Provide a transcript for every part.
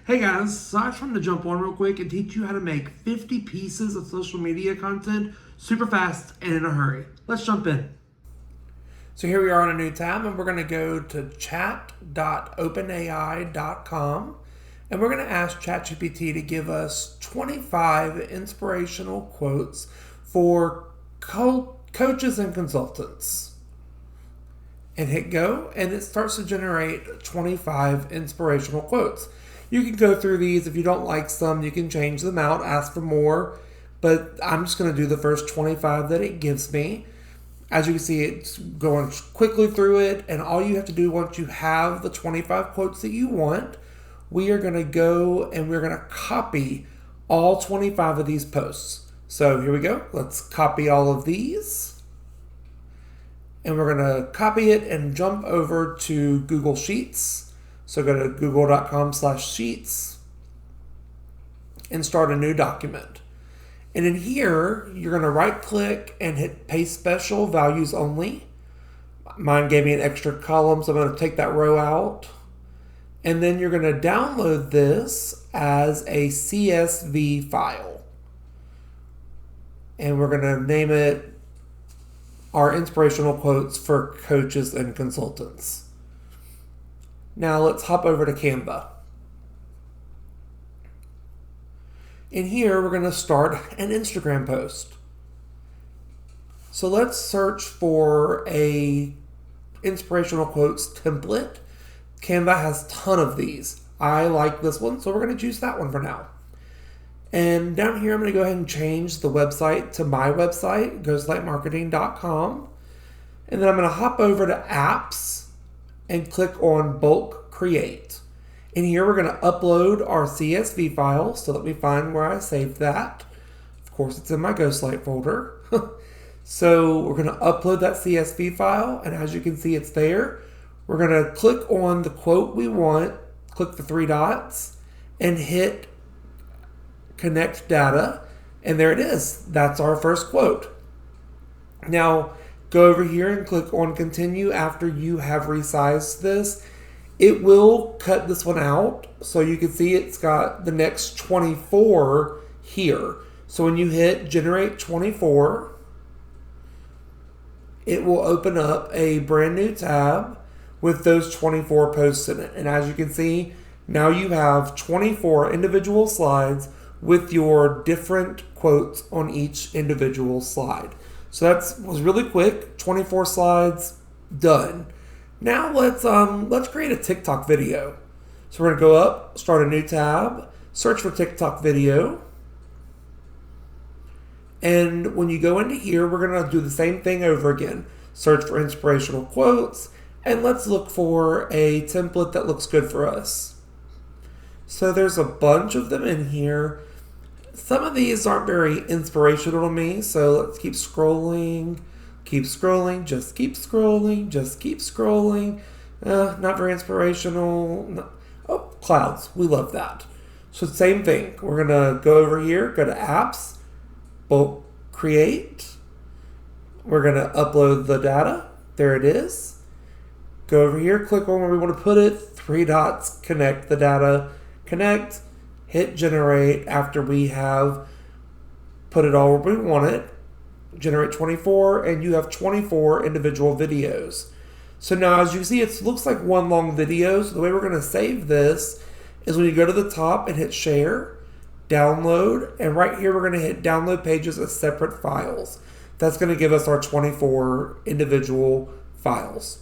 Hey guys, so I just wanted to jump on real quick and teach you how to make 50 pieces of social media content super fast and in a hurry. Let's jump in. So here we are on a new tab, and we're going to go to chat.openai.com, and we're going to ask ChatGPT to give us 25 inspirational quotes for coaches and consultants. And hit go, and it starts to generate 25 inspirational quotes. You can go through these. If you don't like some, you can change them out, ask for more, but I'm just going to do the first 25 that it gives me. As you can see, it's going quickly through it, and all you have to do once you have the 25 quotes that you want, we are going to go and we're going to copy all 25 of these posts. So here we go. Let's copy all of these. And we're going to copy it and jump over to Google Sheets. So go to google.com/sheets and start a new document. And in here, you're going to right click and hit Paste Special Values Only. Mine gave me an extra column, so I'm going to take that row out. And then you're going to download this as a CSV file. And we're going to name it our inspirational quotes for coaches and consultants. Now let's hop over to Canva. In here, we're going to start an Instagram post. So let's search for a inspirational quotes template. Canva has a ton of these. I like this one, so we're going to choose that one for now. And down here, I'm going to go ahead and change the website to my website, ghostlightmarketing.com. And then I'm going to hop over to apps and click on bulk create. In here, we're going to upload our CSV file, so let me find where I saved that. Of course, it's in my Ghostlight folder. So we're going to upload that CSV file, and as you can see, it's there. We're going to click on the quote we want, click the three dots, and hit connect data, and there it is. That's our first quote. Now go over here and click on continue after you have resized this. It will cut this one out, so you can see it's got the next 24 here. So when you hit generate 24, it will open up a brand new tab with those 24 posts in it. And as you can see, now you have 24 individual slides with your different quotes on each individual slide. So that was really quick. 24 slides, done. Now let's create a TikTok video. So we're gonna go up, start a new tab, search for TikTok video. And when you go into here, we're gonna do the same thing over again. Search for inspirational quotes, and let's look for a template that looks good for us. So there's a bunch of them in here. Some of these aren't very inspirational to me, so let's keep scrolling, just keep scrolling. Not very inspirational. No. Oh, clouds, we love that. So same thing, we're gonna go over here, go to apps, bulk create. We're gonna upload the data, there it is. Go over here, click on where we want to put it, three dots, connect the data, connect. Hit generate after we have put it all where we want it. Generate 24, and you have 24 individual videos. So now as you can see, it looks like one long video. So the way we're going to save this is when you go to the top and hit share, download, and right here we're going to hit download pages as separate files. That's going to give us our 24 individual files.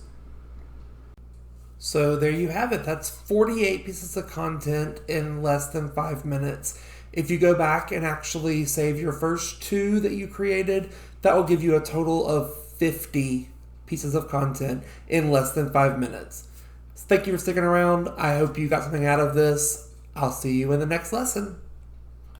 So there you have it. That's 48 pieces of content in less than 5 minutes. If you go back and actually save your first two that you created, that will give you a total of 50 pieces of content in less than 5 minutes. So thank you for sticking around. I hope you got something out of this. I'll see you in the next lesson.